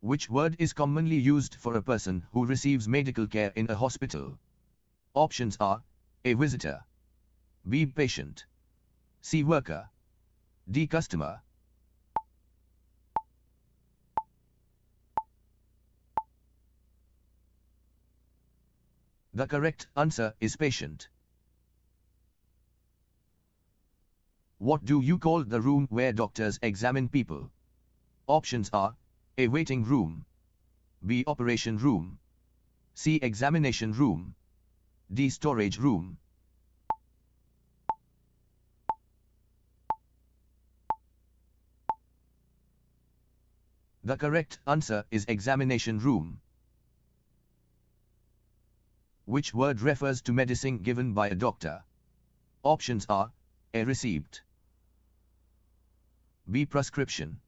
Which word is commonly used for a person who receives medical care in a hospital? Options are A. Visitor, B. Patient, C. Worker, D. Customer. The correct answer is patient. What do you call the room where doctors examine people? Options are A. Waiting room, B. Operation room, C. Examination room, D. Storage room. The correct answer is examination room. Which word refers to medicine given by a doctor? Options are A. Receipt, B. Prescription,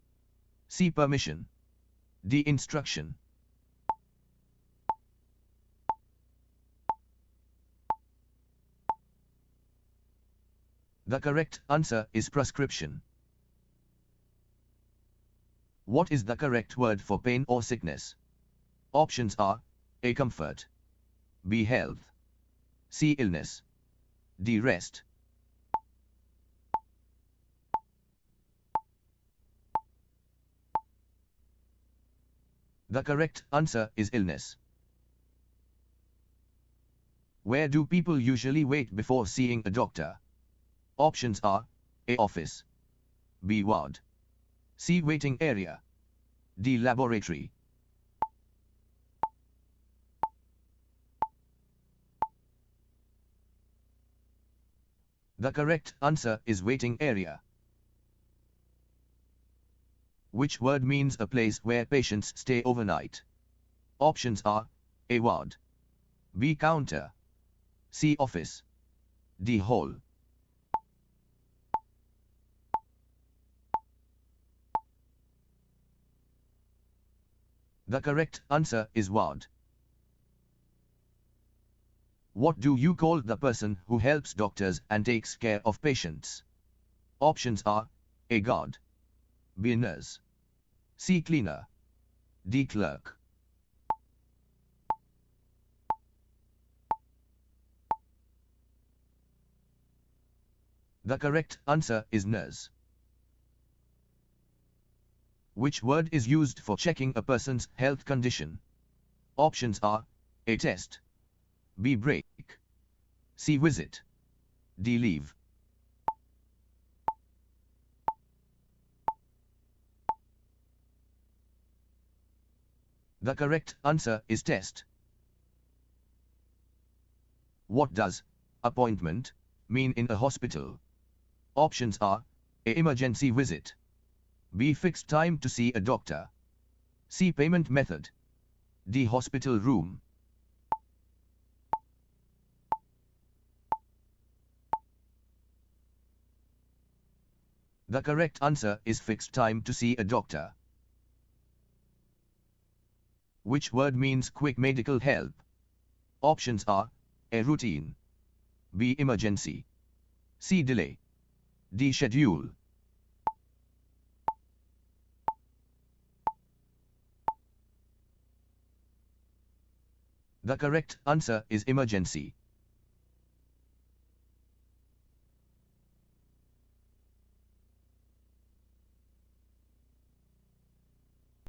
C. Permission, D. Instruction. The correct answer is prescription. What is the correct word for pain or sickness? Options are A. Comfort, B. Health, C. Illness, D. Rest. The correct answer is illness. Where do people usually wait before seeing a doctor? Options are A. Office, B. Ward, C. Waiting area, D. Laboratory. The correct answer is waiting area. Which word means a place where patients stay overnight? Options are A. Ward, B. Counter, C. Office, D. Hall. The correct answer is ward. What do you call the person who helps doctors and takes care of patients? Options are A. Guard, B. Nurse, C. Cleaner, D. Clerk. The correct answer is nurse. Which word is used for checking a person's health condition? Options are A. Test, B. Break, C. Visit, D. Leave. The correct answer is test. What does appointment mean in a hospital? Options are A. Emergency visit, B. Fixed time to see a doctor, C. Payment method, D. Hospital room. The correct answer is fixed time to see a doctor. Which word means quick medical help? Options are A. Routine, B. Emergency, C. Delay, D. Schedule. The correct answer is emergency.